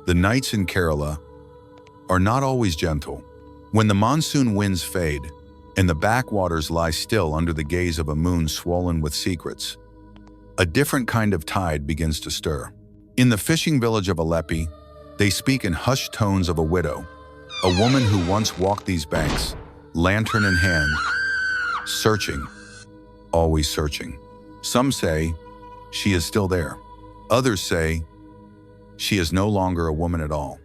The nights in Kerala are not always gentle. When the monsoon winds fade and the backwaters lie still under the gaze of a moon swollen with secrets, a different kind of tide begins to stir. In the fishing village of Aleppi, they speak in hushed tones of a widow, a woman who once walked these banks, lantern in hand, searching, always searching. Some say she is still there. Others say she is no longer a woman at all.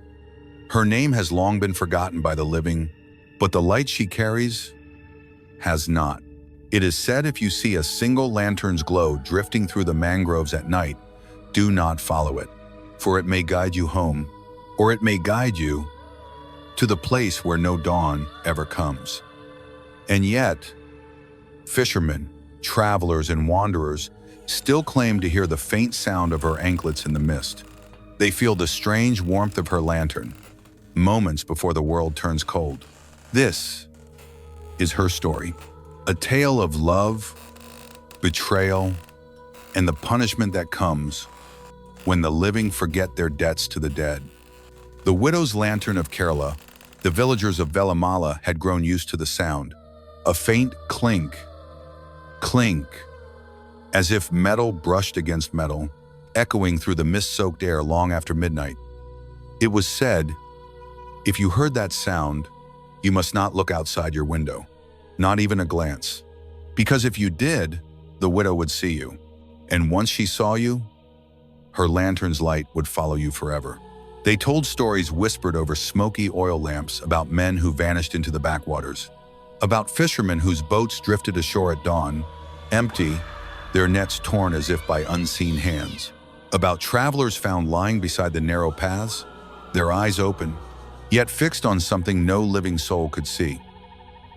Her name has long been forgotten by the living, but the light she carries has not. It is said if you see a single lantern's glow drifting through the mangroves at night, do not follow it, for it may guide you home, or it may guide you to the place where no dawn ever comes. And yet, fishermen, travelers, and wanderers still claim to hear the faint sound of her anklets in the mist. They feel the strange warmth of her lantern, moments before the world turns cold. This is her story, a tale of love, betrayal, and the punishment that comes when the living forget their debts to the dead. The widow's lantern of Kerala, the villagers of Velamala had grown used to the sound, a faint clink, clink, as if metal brushed against metal, echoing through the mist-soaked air long after midnight. It was said, if you heard that sound, you must not look outside your window, not even a glance. Because if you did, the widow would see you. And once she saw you, her lantern's light would follow you forever. They told stories whispered over smoky oil lamps about men who vanished into the backwaters, about fishermen whose boats drifted ashore at dawn, empty, their nets torn as if by unseen hands, about travelers found lying beside the narrow paths, their eyes open, yet fixed on something no living soul could see.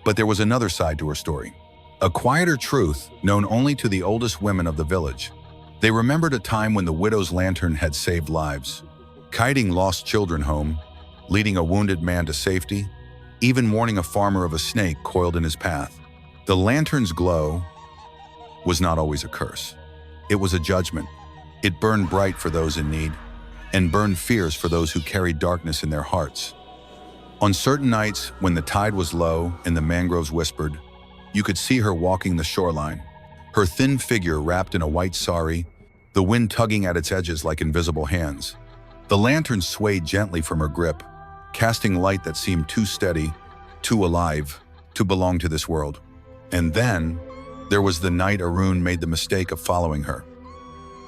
But there was another side to her story, a quieter truth known only to the oldest women of the village. They remembered a time when the widow's lantern had saved lives, kiting lost children home, leading a wounded man to safety, even warning a farmer of a snake coiled in his path. The lantern's glow was not always a curse. It was a judgment. It burned bright for those in need, and burned fierce for those who carried darkness in their hearts. On certain nights, when the tide was low and the mangroves whispered, you could see her walking the shoreline, her thin figure wrapped in a white sari, the wind tugging at its edges like invisible hands. The lantern swayed gently from her grip, casting light that seemed too steady, too alive, to belong to this world. And then, there was the night Arun made the mistake of following her.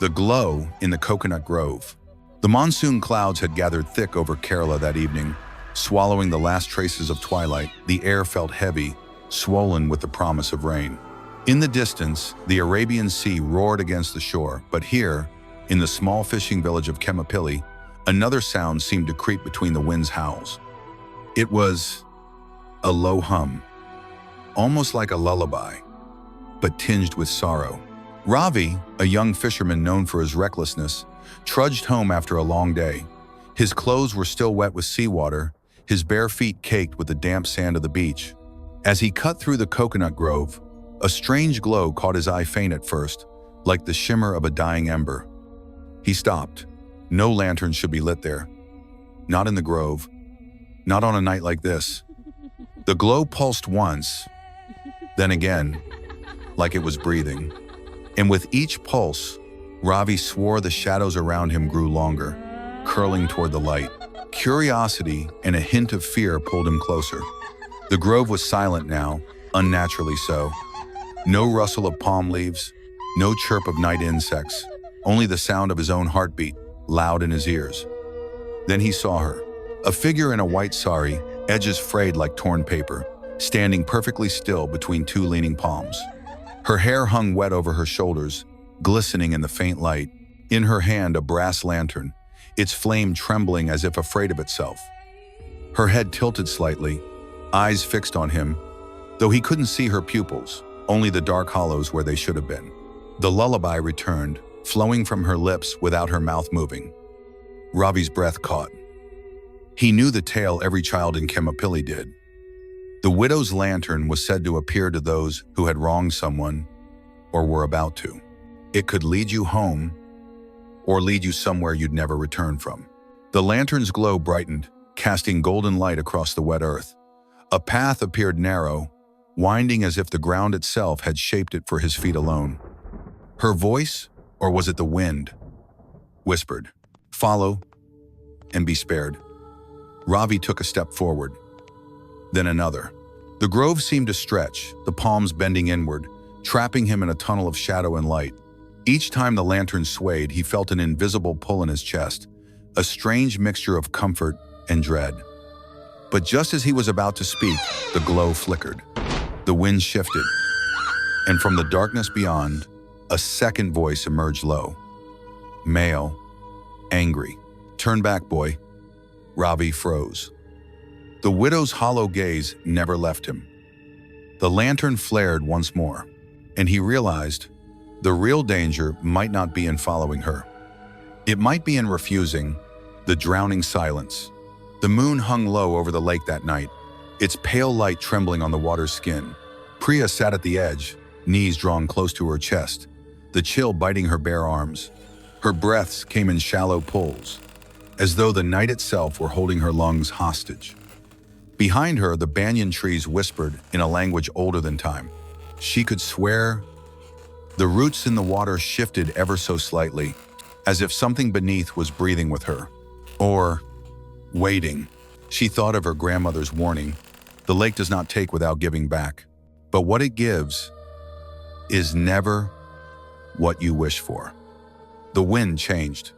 The glow in the coconut grove. The monsoon clouds had gathered thick over Kerala that evening, swallowing the last traces of twilight. The air felt heavy, swollen with the promise of rain. In the distance, the Arabian Sea roared against the shore, but here, in the small fishing village of Kemapilli, another sound seemed to creep between the wind's howls. It was a low hum, almost like a lullaby, but tinged with sorrow. Ravi, a young fisherman known for his recklessness, trudged home after a long day. His clothes were still wet with seawater, his bare feet caked with the damp sand of the beach. As he cut through the coconut grove, a strange glow caught his eye faint at first, like the shimmer of a dying ember. He stopped. No lantern should be lit there. Not in the grove. Not on a night like this. The glow pulsed once, then again, like it was breathing. And with each pulse, Ravi swore the shadows around him grew longer, curling toward the light. Curiosity and a hint of fear pulled him closer. The grove was silent now, unnaturally so. No rustle of palm leaves, no chirp of night insects, only the sound of his own heartbeat, loud in his ears. Then he saw her, a figure in a white sari, edges frayed like torn paper, standing perfectly still between two leaning palms. Her hair hung wet over her shoulders, glistening in the faint light. In her hand, a brass lantern, its flame trembling as if afraid of itself. Her head tilted slightly, eyes fixed on him, though he couldn't see her pupils, only the dark hollows where they should have been. The lullaby returned, flowing from her lips without her mouth moving. Ravi's breath caught. He knew the tale every child in Kemapilli did. The widow's lantern was said to appear to those who had wronged someone or were about to. It could lead you home or lead you somewhere you'd never return from. The lantern's glow brightened, casting golden light across the wet earth. A path appeared narrow, winding as if the ground itself had shaped it for his feet alone. Her voice, or was it the wind, whispered, "Follow and be spared." Ravi took a step forward, then another. The grove seemed to stretch, the palms bending inward, trapping him in a tunnel of shadow and light. Each time the lantern swayed, he felt an invisible pull in his chest, a strange mixture of comfort and dread. But just as he was about to speak, the glow flickered. The wind shifted, and from the darkness beyond, a second voice emerged low. Male, angry. "Turn back, boy." Ravi froze. The widow's hollow gaze never left him. The lantern flared once more, and he realized the real danger might not be in following her. It might be in refusing, the drowning silence. The moon hung low over the lake that night, its pale light trembling on the water's skin. Priya sat at the edge, knees drawn close to her chest, the chill biting her bare arms. Her breaths came in shallow pulls, as though the night itself were holding her lungs hostage. Behind her, the banyan trees whispered in a language older than time. She could swear. The roots in the water shifted ever so slightly, as if something beneath was breathing with her. Or waiting. She thought of her grandmother's warning. The lake does not take without giving back. But what it gives is never what you wish for. The wind changed.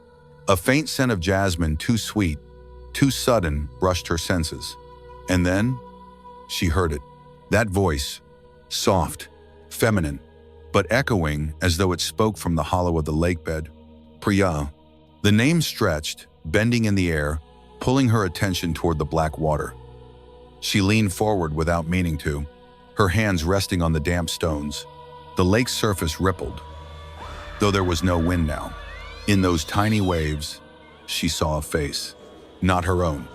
A faint scent of jasmine, too sweet, too sudden, brushed her senses. And then she heard it. That voice, soft, feminine, but echoing as though it spoke from the hollow of the lakebed. Priya. The name stretched, bending in the air, pulling her attention toward the black water. She leaned forward without meaning to, her hands resting on the damp stones. The lake's surface rippled, though there was no wind now. In those tiny waves, she saw a face, not her own.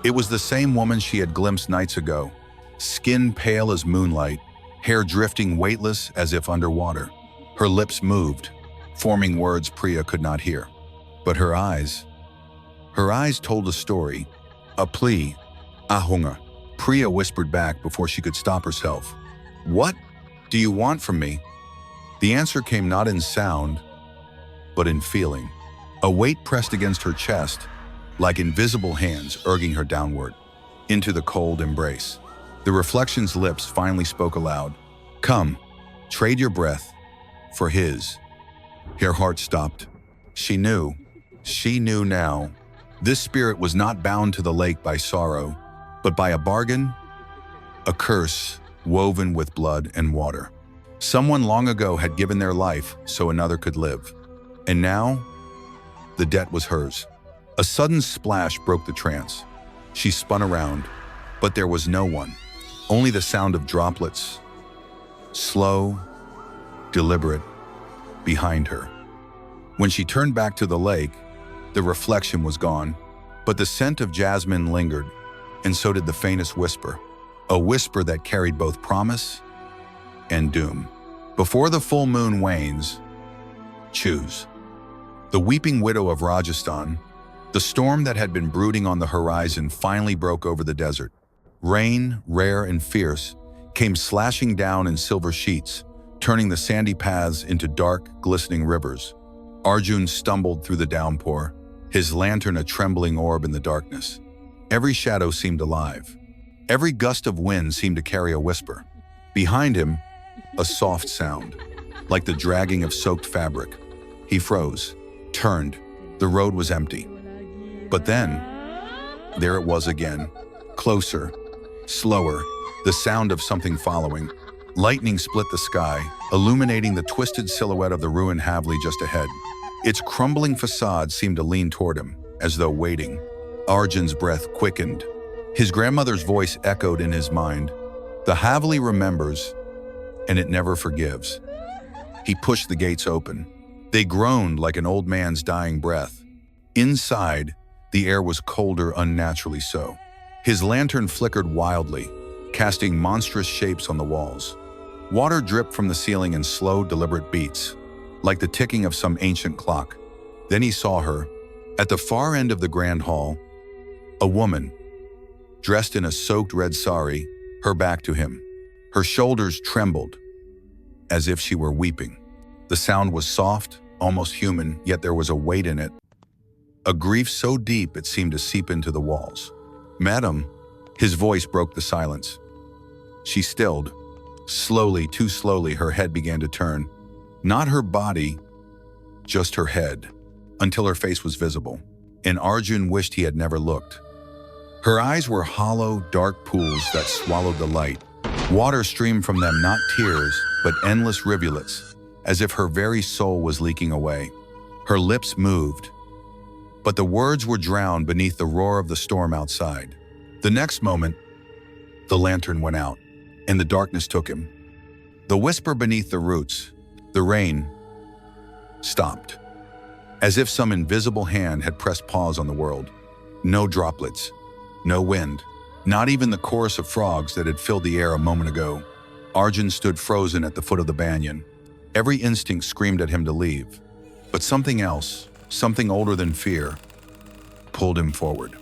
It was the same woman she had glimpsed nights ago, skin pale as moonlight, hair drifting weightless as if underwater. Her lips moved, forming words Priya could not hear. But her eyes told a story, a plea, a hunger. Priya whispered back before she could stop herself. "What do you want from me?" The answer came not in sound, but in feeling. A weight pressed against her chest, like invisible hands urging her downward, into the cold embrace. The reflection's lips finally spoke aloud. "Come, trade your breath for his." Her heart stopped. She knew now, this spirit was not bound to the lake by sorrow, but by a bargain, a curse woven with blood and water. Someone long ago had given their life so another could live. And now, the debt was hers. A sudden splash broke the trance. She spun around, but there was no one, only the sound of droplets, slow, deliberate, behind her. When she turned back to the lake, the reflection was gone, but the scent of jasmine lingered, and so did the faintest whisper, a whisper that carried both promise and doom. Before the full moon wanes, choose. The weeping widow of Rajasthan. The storm that had been brooding on the horizon finally broke over the desert. Rain, rare and fierce, came slashing down in silver sheets, turning the sandy paths into dark, glistening rivers. Arjun stumbled through the downpour, his lantern a trembling orb in the darkness. Every shadow seemed alive. Every gust of wind seemed to carry a whisper. Behind him, a soft sound, like the dragging of soaked fabric. He froze, turned. The road was empty. But then, there it was again, closer, slower, the sound of something following. Lightning split the sky, illuminating the twisted silhouette of the ruined Haveli just ahead. Its crumbling facade seemed to lean toward him, as though waiting. Arjun's breath quickened. His grandmother's voice echoed in his mind. The Haveli remembers, and it never forgives. He pushed the gates open. They groaned like an old man's dying breath. Inside, the air was colder, unnaturally so. His lantern flickered wildly, casting monstrous shapes on the walls. Water dripped from the ceiling in slow, deliberate beats, like the ticking of some ancient clock. Then he saw her, At the far end of the grand hall, a woman, dressed in a soaked red sari, her back to him. Her shoulders trembled, as if she were weeping. The sound was soft, almost human, yet there was a weight in it, a grief so deep it seemed to seep into the walls. "Madam," his voice broke the silence. She stilled. Slowly, too slowly, her head began to turn. Not her body, just her head, until her face was visible, and Arjun wished he had never looked. Her eyes were hollow, dark pools that swallowed the light. Water streamed from them, not tears, but endless rivulets, as if her very soul was leaking away. Her lips moved, but the words were drowned beneath the roar of the storm outside. The next moment, the lantern went out, and the darkness took him. The whisper beneath the roots, the rain, stopped, as if some invisible hand had pressed pause on the world. No droplets, no wind, not even the chorus of frogs that had filled the air a moment ago. Arjun stood frozen at the foot of the banyan. Every instinct screamed at him to leave, but something else, something older than fear, pulled him forward.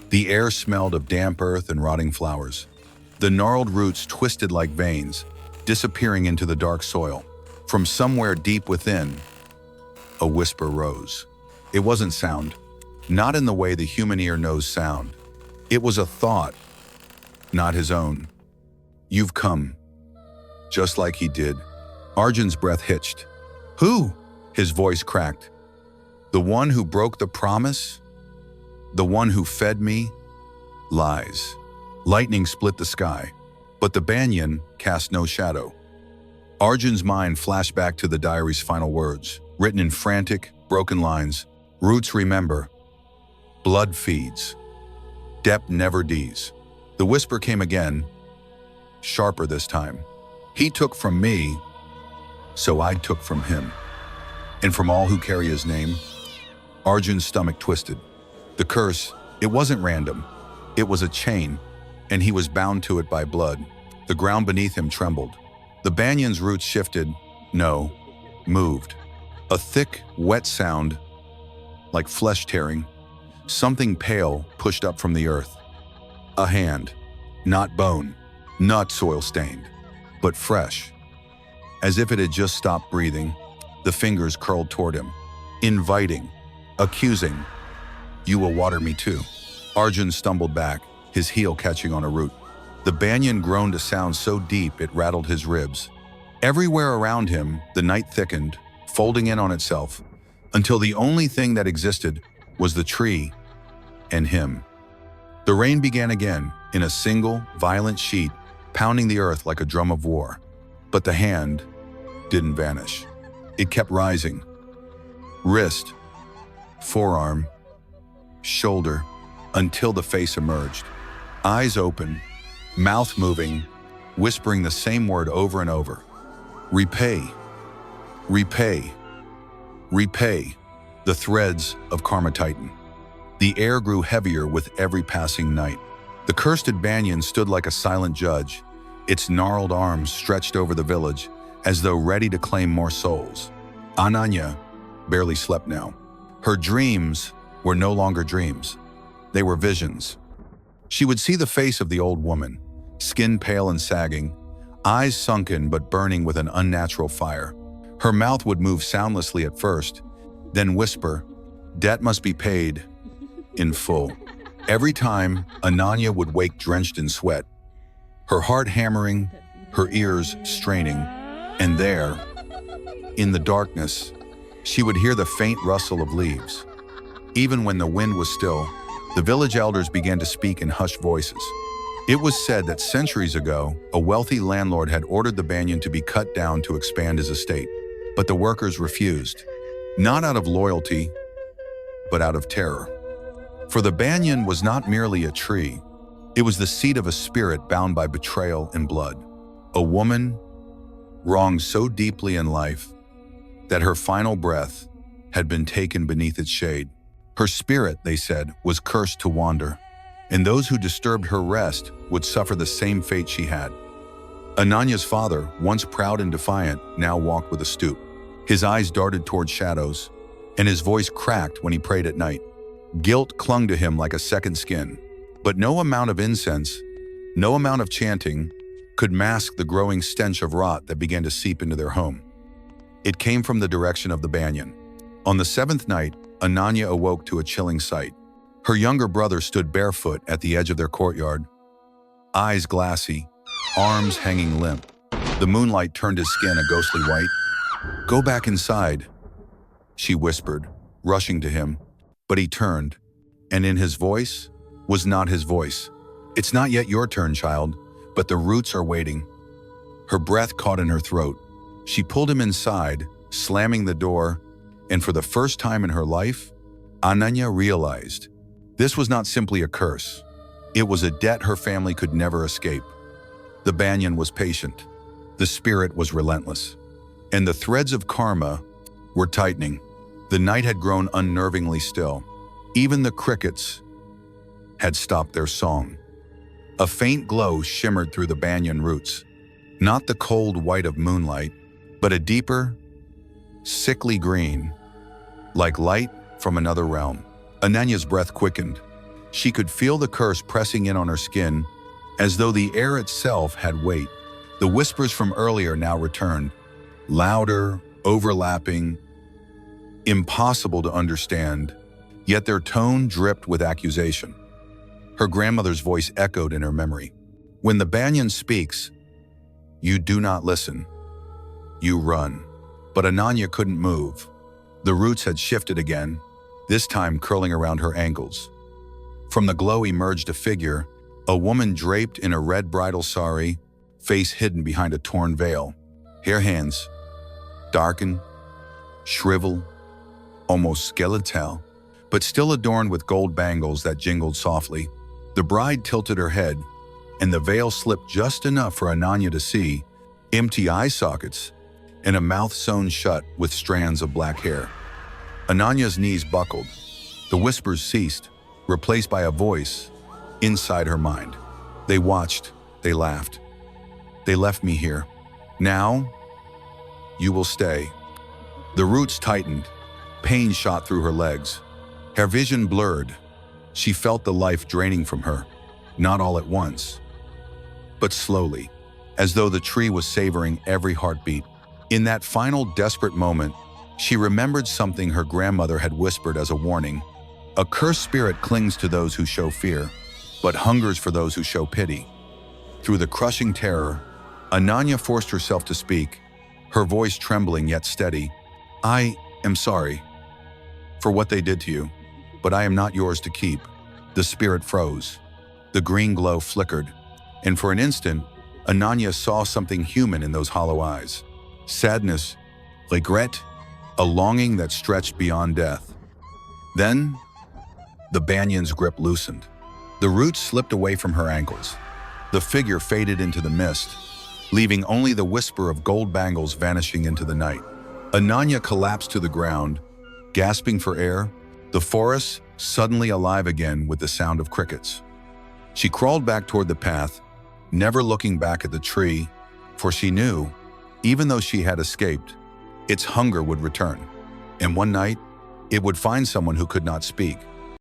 The air smelled of damp earth and rotting flowers. The gnarled roots twisted like veins, disappearing into the dark soil. From somewhere deep within, a whisper rose. It wasn't sound, not in the way the human ear knows sound. It was a thought, not his own. "You've come," just like he did. Arjun's breath hitched. "Who?" His voice cracked. "The one who broke the promise? The one who fed me lies." Lightning split the sky, but the banyan cast no shadow. Arjun's mind flashed back to the diary's final words, written in frantic, broken lines. "Roots remember. Blood feeds. Depth never dies." The whisper came again, sharper this time. "He took from me, so I took from him. And from all who carry his name." Arjun's stomach twisted. The curse, it wasn't random. It was a chain, and he was bound to it by blood. The ground beneath him trembled. The banyan's roots shifted, moved. A thick, wet sound, like flesh tearing. Something pale pushed up from the earth. A hand, not bone, not soil-stained, but fresh. As if it had just stopped breathing, the fingers curled toward him, inviting, accusing. "You will water me too." Arjun stumbled back, his heel catching on a root. The banyan groaned a sound so deep it rattled his ribs. Everywhere around him, the night thickened, folding in on itself, until the only thing that existed was the tree and him. The rain began again, in a single, violent sheet, pounding the earth like a drum of war. But the hand didn't vanish. It kept rising. Wrist, forearm, shoulder, until the face emerged. Eyes open, mouth moving, whispering the same word over and over. "Repay, repay, repay." The threads of Karma tightened. The air grew heavier with every passing night. The cursed banyan stood like a silent judge, its gnarled arms stretched over the village, as though ready to claim more souls. Ananya barely slept now. Her dreams were no longer dreams. They were visions. She would see the face of the old woman, skin pale and sagging, eyes sunken but burning with an unnatural fire. Her mouth would move soundlessly at first, then whisper, "Debt must be paid in full." Every time, Ananya would wake drenched in sweat, her heart hammering, her ears straining, and there, in the darkness, she would hear the faint rustle of leaves. Even when the wind was still, the village elders began to speak in hushed voices. It was said that centuries ago, a wealthy landlord had ordered the banyan to be cut down to expand his estate, but the workers refused, not out of loyalty, but out of terror. For the banyan was not merely a tree, it was the seat of a spirit bound by betrayal and blood. A woman wronged so deeply in life that her final breath had been taken beneath its shade. Her spirit, they said, was cursed to wander, and those who disturbed her rest would suffer the same fate she had. Ananya's father, once proud and defiant, now walked with a stoop. His eyes darted toward shadows, and his voice cracked when he prayed at night. Guilt clung to him like a second skin, but no amount of incense, no amount of chanting could mask the growing stench of rot that began to seep into their home. It came from the direction of the banyan. On the seventh night, Ananya awoke to a chilling sight. Her younger brother stood barefoot at the edge of their courtyard, eyes glassy, arms hanging limp. The moonlight turned his skin a ghostly white. "Go back inside," she whispered, rushing to him. But he turned, and in his voice was not his voice. "It's not yet your turn, child, but the roots are waiting." Her breath caught in her throat. She pulled him inside, slamming the door, and for the first time in her life, Ananya realized this was not simply a curse. It was a debt her family could never escape. The banyan was patient. The spirit was relentless. And the threads of karma were tightening. The night had grown unnervingly still. Even the crickets had stopped their song. A faint glow shimmered through the banyan roots. Not the cold white of moonlight, but a deeper, sickly green, like light from another realm. Ananya's breath quickened. She could feel the curse pressing in on her skin, as though the air itself had weight. The whispers from earlier now returned, louder, overlapping, impossible to understand, yet their tone dripped with accusation. Her grandmother's voice echoed in her memory. "When the banyan speaks, you do not listen. You run." But Ananya couldn't move. The roots had shifted again, this time curling around her ankles. From the glow emerged a figure, a woman draped in a red bridal sari, face hidden behind a torn veil. Her hands, darkened, shriveled, almost skeletal, but still adorned with gold bangles that jingled softly. The bride tilted her head, and the veil slipped just enough for Ananya to see empty eye sockets and a mouth sewn shut with strands of black hair. Ananya's knees buckled. The whispers ceased, replaced by a voice inside her mind. They watched, they laughed. "They left me here. Now, you will stay." The roots tightened. Pain shot through her legs. Her vision blurred. She felt the life draining from her, not all at once, but slowly, as though the tree was savoring every heartbeat. In that final desperate moment, she remembered something her grandmother had whispered as a warning. A cursed spirit clings to those who show fear, but hungers for those who show pity. Through the crushing terror, Ananya forced herself to speak, her voice trembling yet steady. "I am sorry for what they did to you, but I am not yours to keep." The spirit froze. The green glow flickered, and for an instant, Ananya saw something human in those hollow eyes. Sadness, regret, a longing that stretched beyond death. Then, the banyan's grip loosened. The roots slipped away from her ankles. The figure faded into the mist, leaving only the whisper of gold bangles vanishing into the night. Ananya collapsed to the ground, gasping for air, the forest suddenly alive again with the sound of crickets. She crawled back toward the path, never looking back at the tree, for she knew, even though she had escaped, its hunger would return. And one night, it would find someone who could not speak.